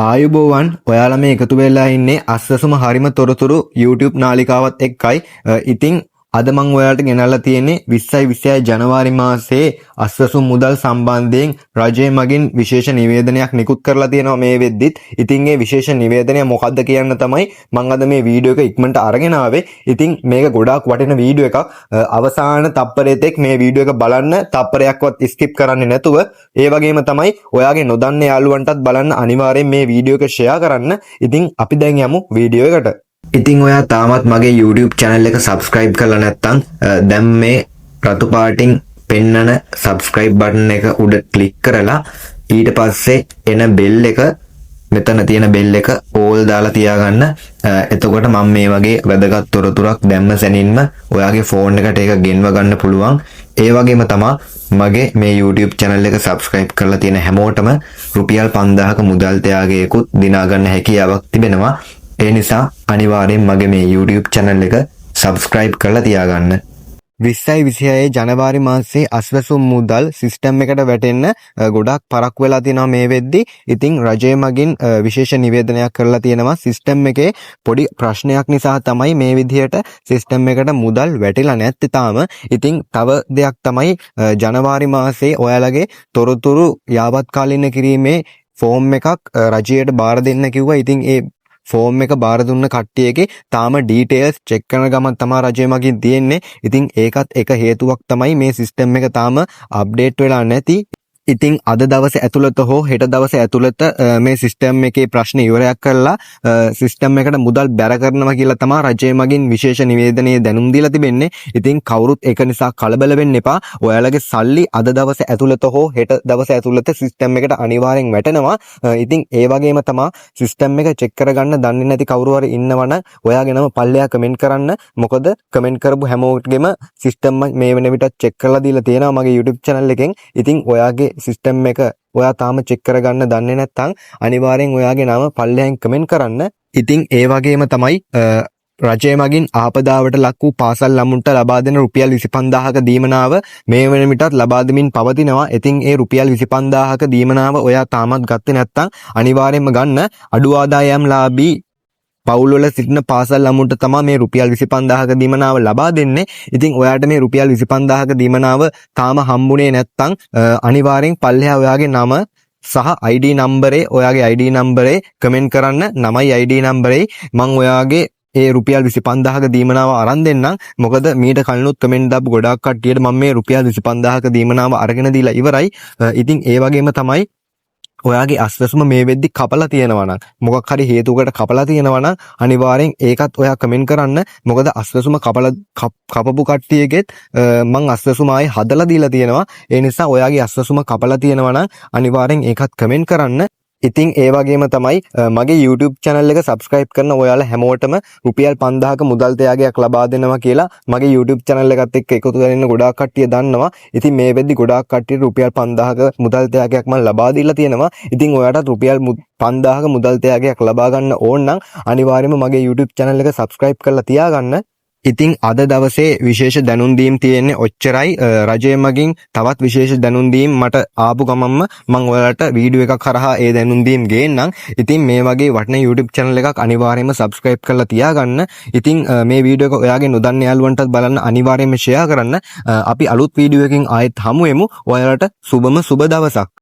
ආයුබෝවන් ඔයාලා මේ එකතු වෙලා ඉන්නේ අස්සසුම හරිම තොරතුරු YouTube නාලිකාවත් එක්කයි. ඉතින් අද මම ඔයාලට ගෙනල්ලා තියෙන්නේ 2020 ජනවාරි මාසයේ අස්සසුම් මුදල් සම්බන්ධයෙන් රජය මගින් විශේෂ නිවේදනයක් නිකුත් කරලා තියෙනවා මේ වෙද්දිත්. ඉතින් මේ විශේෂ නිවේදනය මොකක්ද කියන්න තමයි මම අද මේ වීඩියෝ එක ඉක්මනට අරගෙන ආවේ. ඉතින් මේක ගොඩාක් වටින වීඩියෝ එකක්. අවසාන තප්පරේ තෙක් මේ වීඩියෝ එක බලන්න, තප්පරයක්වත් ස්කිප් කරන්නේ නැතුව. ඒ වගේම තමයි ඔයාගේ නොදන්න යාළුවන්ටත් බලන්න අනිවාර්යෙන් මේ වීඩියෝ එක ෂෙයා කරන්න. ඉතින් අපි දැන් යමු වීඩියෝ එකට. ඉතින් ඔයා තාමත් මගේ YouTube channel එක subscribe කරලා නැත්නම් දැන් මේ රතු පාටින් පෙන්නන subscribe button එක උඩ click කරලා ඊට පස්සේ එන bell එක මෙතන තියෙන bell එක all දාලා තියාගන්න. එතකොට මම මේ වගේ වැදගත් තොරතුරක් දැම්ම සැනින්ම ඔයාගේ phone එකට ඒක ගෙන්ව ගන්න පුළුවන්. ඒ වගේම තමයි මගේ මේ YouTube channel එක subscribe කරලා තියෙන හැමෝටම රුපියල් 5000ක මුදල් ත්‍යාගයකුත් දිනා ගන්න හැකියාවක් තිබෙනවා. ඒ නිසා අනිවාර්යෙන් මගේ මේ YouTube channel එක subscribe කරලා තියාගන්න. 2026 ජනවාරි මාසයේ අස්වැසුම් මුදල් සිස්ටම් එකට වැටෙන්න ගොඩක් පරක් වෙලා තියෙනවා මේ වෙද්දි. ඉතින් රජය මගින් විශේෂ නිවේදනයක් කරලා තියෙනවා. සිස්ටම් එකේ පොඩි ප්‍රශ්නයක් නිසා තමයි මේ විදිහට සිස්ටම් එකට මුදල් වැටිලා නැත්තේ තාම. ඉතින් තව දෙයක් තමයි ජනවාරි මාසයේ ඔයාලගේ තොරතුරු යාවත්කාලින කිරීමේ ෆෝම් එකක් රජයට බාර දෙන්න කිව්වා. ඉතින් ඒ ෆෝම් එක බාර දුන්න කට්ටියගේ තාම ඩීටේල්ස් චෙක් කරන ගමන් තමයි රජය මගින් තියෙන්නේ. ඉතින් ඒකත් එක හේතුවක් තමයි මේ සිස්ටම් එක තාම අප්ඩේට් වෙලා නැති. ඉතින් අද දවසේ ඇතුළත හෝ හෙට දවසේ ඇතුළත මේ සිස්ටම් එකේ ප්‍රශ්න ඉවරයක් කරලා සිස්ටම් එකට මුදල් බැර කරනවා කියලා තමයි රජය මගින් විශේෂ නිවේදනයේ දැනුම් දීලා තිබෙන්නේ. ඉතින් කවුරුත් ඒක නිසා කලබල වෙන්න එපා. ඔයාලගේ සල්ලි අද දවසේ ඇතුළත හෝ හෙට දවසේ ඇතුළත සිස්ටම් එකට අනිවාර්යෙන් වැටෙනවා. ඉතින් ඒ වගේම තමයි සිස්ටම් එක චෙක් කරගන්න දන්නේ නැති කවුරු හරි ඉන්නවනම් ඔයාගේ නම පල්ලෙහා කමෙන්ට් කරන්න. මොකද කමෙන්ට් කරපු හැමෝටම සිස්ටම් මේ වෙන විට චෙක් කරලා දීලා තියෙනවා මගේ YouTube channel එකෙන්. ඉතින් ඔයාගේ සිස්ටම් එක ඔයා තාම චෙක් කරගන්න දන්නේ නැත්නම් අනිවාර්යෙන් ඔයාගේ නම පල්ලෙහෙන් කමෙන්ට් කරන්න. ඉතින් ඒ වගේම තමයි රජය මගින් ආපදාවට ලක් වූ පාසල් ළමුන්ට ලබා දෙන රුපියල් 25000ක දීමනාව මේ වෙන විටත් ලබා දෙමින් පවතිනවා. ඉතින් ඒ රුපියල් 25000ක දීමනාව ඔයා තාමත් ගත්තේ නැත්නම් අනිවාර්යෙන්ම ගන්න. අඩු ආදායම්ලාභී පවුල් වල සිටින පාසල් ළමුන්ට තමයි මේ රුපියල් 25000ක දීමනාව ලබා දෙන්නේ. ඉතින් ඔයාට මේ රුපියල් 25000ක දීමනාව තාම හම්බුනේ නැත්නම් අනිවාර්යෙන් පල්ලෙහා ඔයාගේ නම සහ ID නම්බරේ ඔයාගේ ID නම්බරේ කමෙන්ට් කරන්න. නමයි ID නම්බරේ මම ඔයාගේ ඒ රුපියල් 25000ක දීමනාව අරන් දෙන්නම්. මොකද මීට කලිනුත් කමෙන්ට් දාපු ගොඩාක් කට්ටියට මම මේ රුපියල් 25000ක දීමනාව අරගෙන දීලා ඉවරයි. ඉතින් ඒ වගේම තමයි ඔයාගේ අස්වැසුම මේ වෙද්දි කපලා තියෙනවා නම් මොකක් හරි හේතුවකට කපලා තියෙනවා නම් අනිවාර්යෙන් ඒකත් ඔයා කමෙන්ට් කරන්න. මොකද අස්වැසුම කපපු කට්ටියගෙත් මං අස්වැසුම ආයේ හදලා දීලා තියෙනවා. ඒ නිසා ඔයාගේ අස්වැසුම කපලා තියෙනවා නම් අනිවාර්යෙන් ඒකත් කමෙන්ට් කරන්න. ඉතින් ඒ වගේම තමයි මගේ YouTube channel එක subscribe කරන ඔයාලා හැමෝටම රුපියල් 5000ක මුදල් ත්‍යාගයක් ලබා දෙනවා කියලා මගේ YouTube channel එකත් එක්ක එකතු කරගෙන ගොඩාක් කට්ටිය දන්නවා. ඉතින් මේ වෙද්දි ගොඩාක් කට්ටියට රුපියල් 5000ක මුදල් ත්‍යාගයක් මම ලබා දීලා තියෙනවා. ඉතින් ඔයාලට රුපියල් 5000ක මුදල් ත්‍යාගයක් ලබා ගන්න ඕන නම් අනිවාර්යයෙන්ම මගේ YouTube channel එක subscribe කරලා තියාගන්න. ඉතින් අද දවසේ විශේෂ දැනුම් දීම් තියෙන්නේ ඔච්චරයි. රජය මගින් තවත් විශේෂ දැනුම් දීම් මට ආපු ගමන්ම මම ඔයාලට වීඩියෝ එකක් කරහා ඒ දැනුම් දීම් ගේන්නම්. ඉතින් මේ වගේ වටින YouTube channel එකක් අනිවාර්යයෙන්ම subscribe කරලා තියාගන්න. ඉතින් මේ වීඩියෝ එක ඔයාගේ නොදන්න යාළුවන්ටත් බලන්න අනිවාර්යයෙන්ම share කරන්න. අපි අලුත් වීඩියෝ එකකින් ආයෙත් හමු වෙමු. ඔයාලට සුබම සුබ දවසක්.